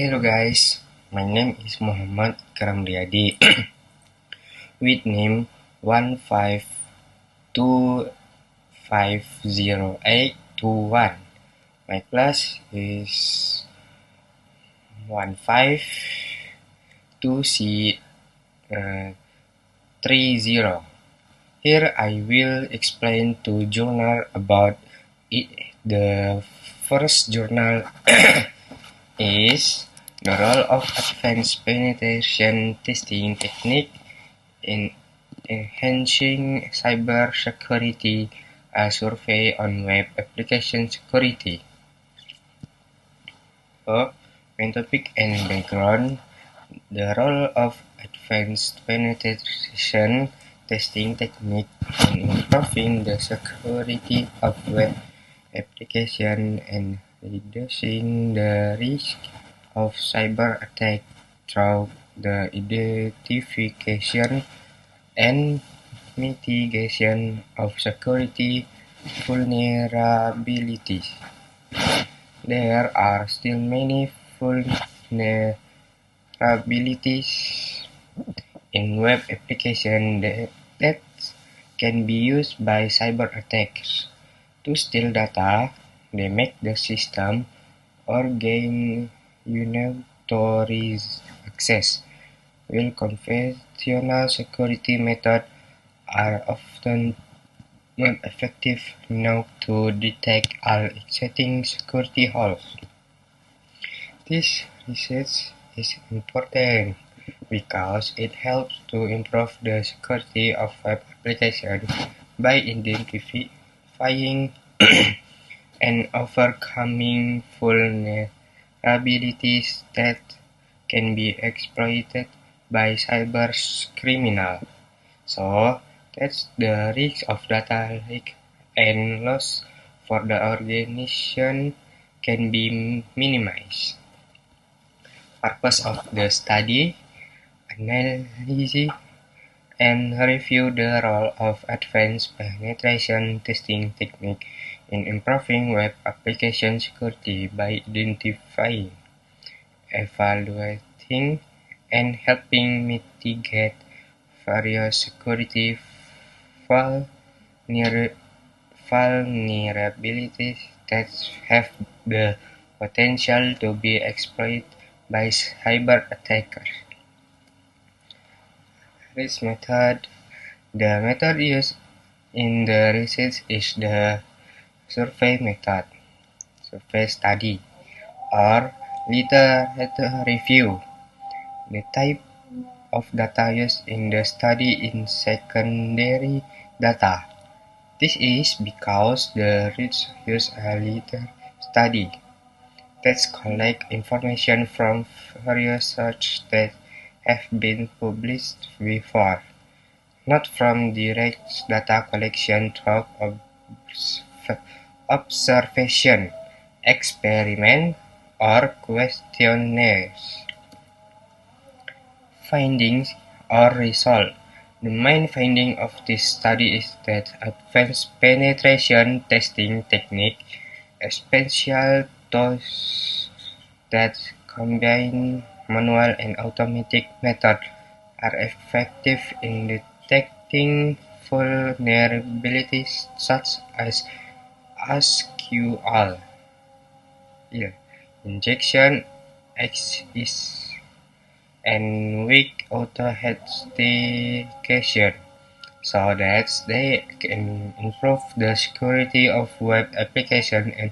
Hello guys, my name is Muhammad Ikram Riyadi with name 152500821. My class is 152C30. Here I will explain two journal about it. The first journal is the role of advanced penetration testing technique in enhancing cybersecurity, a survey on web application security. Main topic and background. The role of advanced penetration testing technique in improving the security of web application and reducing the risk of cyber attack through the identification and mitigation of security vulnerabilities. There are still many vulnerabilities in web applications that can be used by cyber attackers to steal data, damage the system, or gain unauthorized access. While conventional security methods are often not effective enough to detect all existing security holes. This research is important because it helps to improve the security of web applications by identifying and overcoming vulnerabilities that can be exploited by cyber criminals. So that the risk of data leak and loss for the organization can be minimized. Purpose of the study: analyze and review the role of advanced penetration testing technique in improving web application security by identifying, evaluating, and helping mitigate various security vulnerabilities that have the potential to be exploited by cyber attackers. Risk method. The method used in the research is the survey method, survey study, or literature review. The type of data used in the study is secondary data. This is because the research uses a literature study that collects information from various sources that have been published before, not from direct data collection through observation, experiment, or questionnaires. Findings or result. The main finding of this study is that advanced penetration testing technique, especially those that combine manual and automatic methods, are effective in detecting vulnerabilities such as SQL injection, XS, and weak authentication, so that they can improve the security of web applications and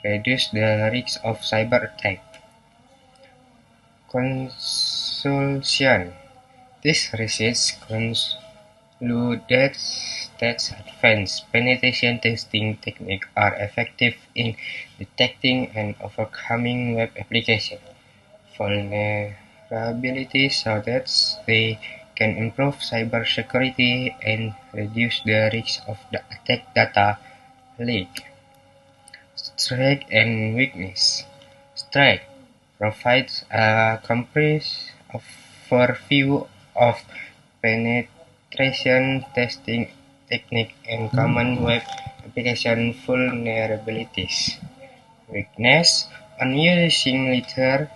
reduce the risk of cyber attack. Conclusion. This research concluded that advanced penetration testing techniques are effective in detecting and overcoming web application vulnerabilities so that they can improve cybersecurity and reduce the risk of the attack data leak. Strength and weakness. Strength provides a comprehensive overview of penetration testing technique and common web application vulnerabilities. Weakness Unusing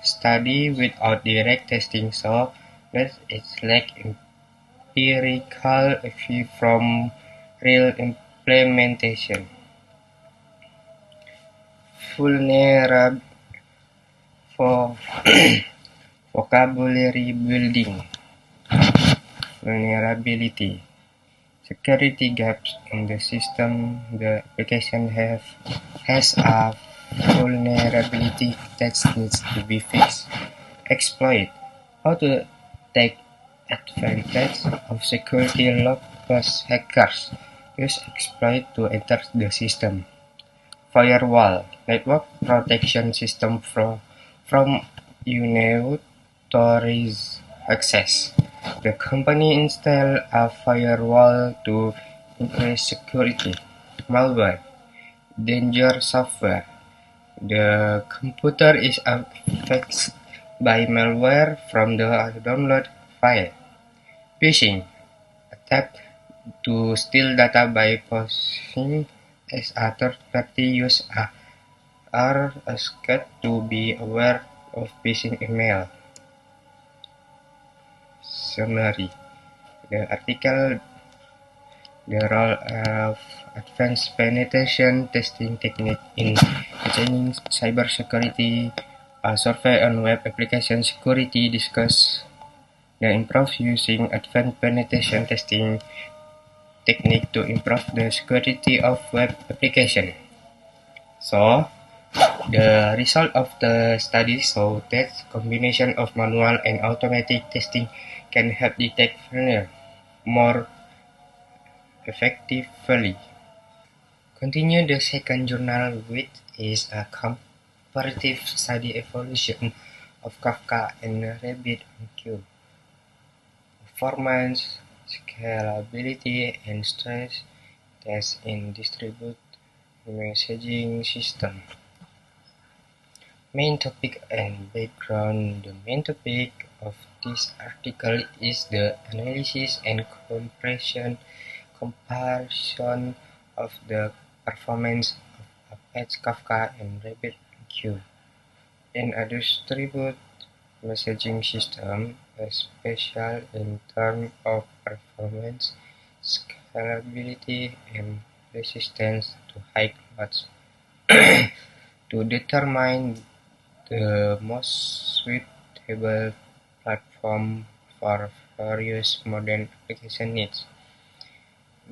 study without direct testing so that it lacks empirical view from real implementation. Vulnerab for vocabulary building. Vulnerability. Security gaps in the system the application has a vulnerability that needs to be fixed. Exploit. How to take advantage of security lock plus hackers. Use exploit to enter the system. Firewall. Network protection system from unauthorized access. The company installed a firewall to increase security. Malware. Danger software. The computer is affected by malware from the download file. Phishing. Attack to steal data by posing as a third party users are asked to be aware of phishing email. Summary. The article The role of advanced penetration testing technique in achieving cybersecurity. A survey on web application security discuss the improve using advanced penetration testing technique to improve the security of web application. So, the result of the study show that combination of manual and automatic testing can help detect vulnerabilities more effectively. Continue the second journal, which is a comparative study evaluation of Kafka and RabbitMQ. Performance, scalability, and stress tests in distributed messaging system. Main topic and background. The main topic of this article is the analysis and comparison of the performance of Apache Kafka and RabbitMQ. In a distributed messaging system, especially in terms of performance, scalability, and resistance to high loads, to determine the most suitable platform for various modern application needs.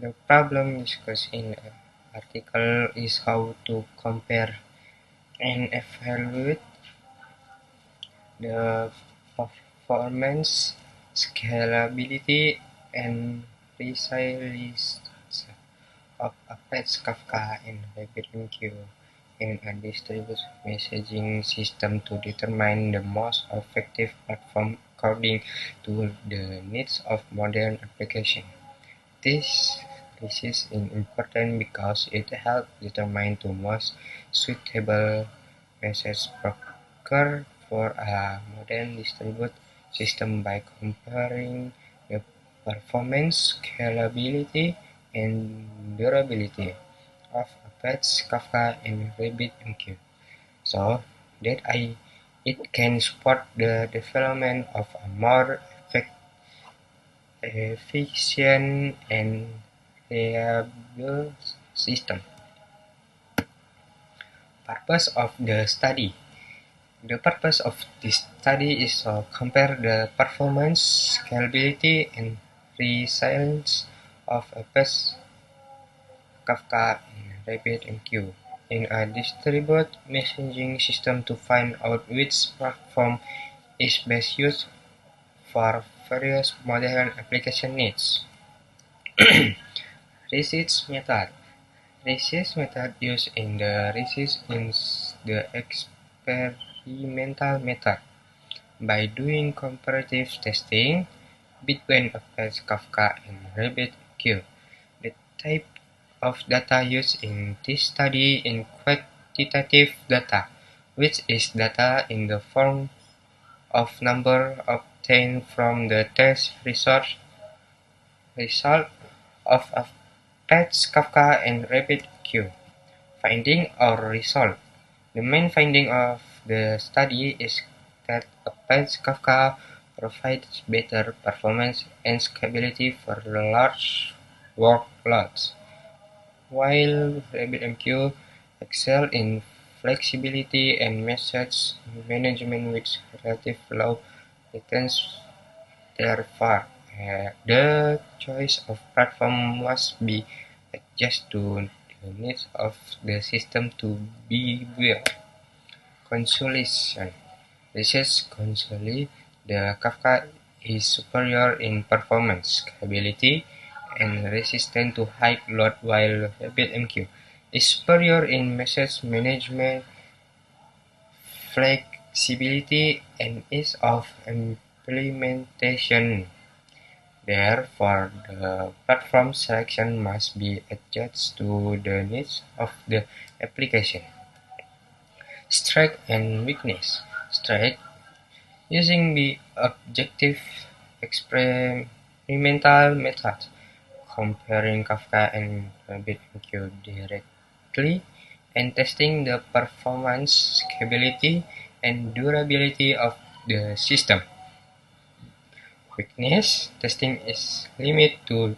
The problem discussed in the article is how to compare and evaluate the performance, scalability, and resilience of Apache Kafka and RabbitMQ in a distributed messaging system to determine the most effective platform according to the needs of modern applications. This is important because it helps determine the most suitable message broker for a modern distributed system by comparing the performance, scalability, and durability of Apache Kafka and RabbitMQ, so that it can support the development of a more efficient and reliable system. Purpose of the study. The purpose of this study is to compare the performance, scalability, and resilience of Apache Kafka and RabbitMQ in a distributed messaging system to find out which platform is best used for various modern application needs. Research method. Research method used in the research is the experimental method. By doing comparative testing between Apache Kafka and RabbitMQ, the type of data used in this study is quantitative data, which is data in the form of number obtained from the test result of Apache Kafka and RabbitMQ. Finding or result. The main finding of the study is that Apache Kafka provides better performance and scalability for large workloads, while RabbitMQ excels in flexibility and message management with relative low latency. Therefore, the choice of platform must be adjusted to the needs of the system to be built. Consolation. Research console, the Kafka is superior in performance, scalability, and resistant to high load, while RabbitMQ is superior in message management, flexibility, and ease of implementation. Therefore, the platform selection must be adjusted to the needs of the application. Strength and weakness. Strength. Using the objective experimental method, comparing Kafka and RabbitMQ directly, and testing the performance, scalability, and durability of the system. Weakness testing is limited to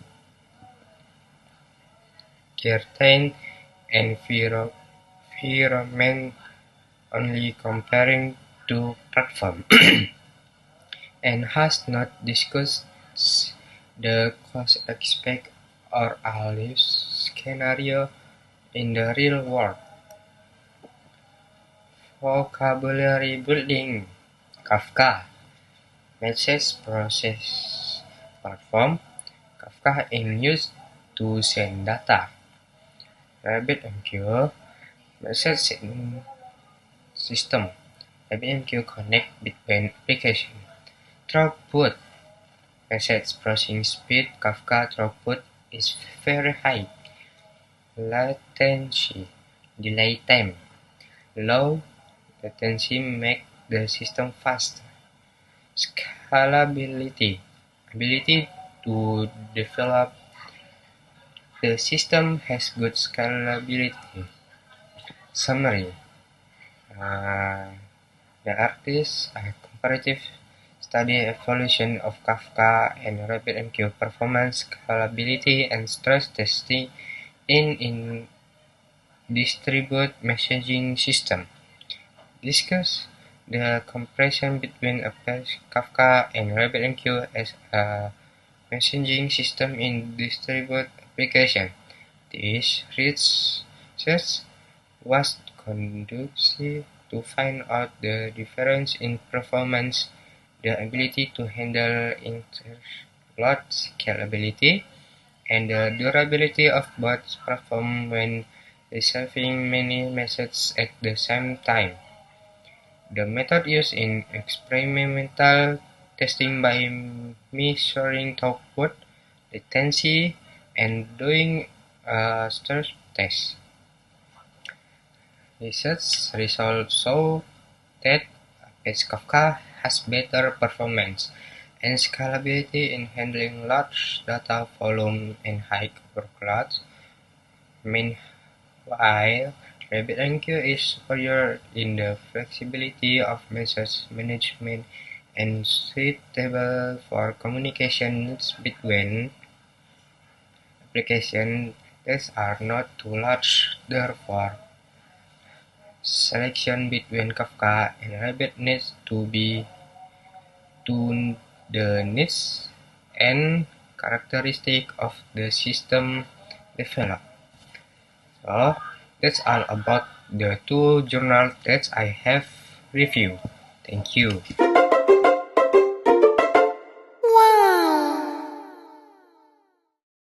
certain environment, only comparing two platforms, and has not discussed the cost aspect or a live scenario in the real world. Vocabulary building. Kafka. Message process platform. Kafka in use to send data. RabbitMQ. Message system. RabbitMQ connect between applications. Throughput. Message processing speed. Kafka throughput is very high. Latency. Delay time. Low latency make the system fast. Scalability. Ability to develop. The system has good scalability. Summary. The artist a comparative study evolution of Kafka and RabbitMQ performance, scalability, and stress testing in distributed messaging system. Discuss the comparison between Apache Kafka and RabbitMQ as a messaging system in distributed application. This research was conducive to find out the difference in performance, the ability to handle inter-load scalability, and the durability of both platforms when receiving many messages at the same time. The method used in experimental testing by measuring throughput, latency, and doing a stress test. Research results show that Apache Kafka has better performance and scalability in handling large data volume and high workloads. Meanwhile, RabbitMQ is superior in the flexibility of message management and suitable for communication needs between applications that are not too large. Therefore, selection between Kafka and Rabbit needs to be to the needs and characteristics of the system developed. So, that's all about the two journals that I have reviewed. Thank you.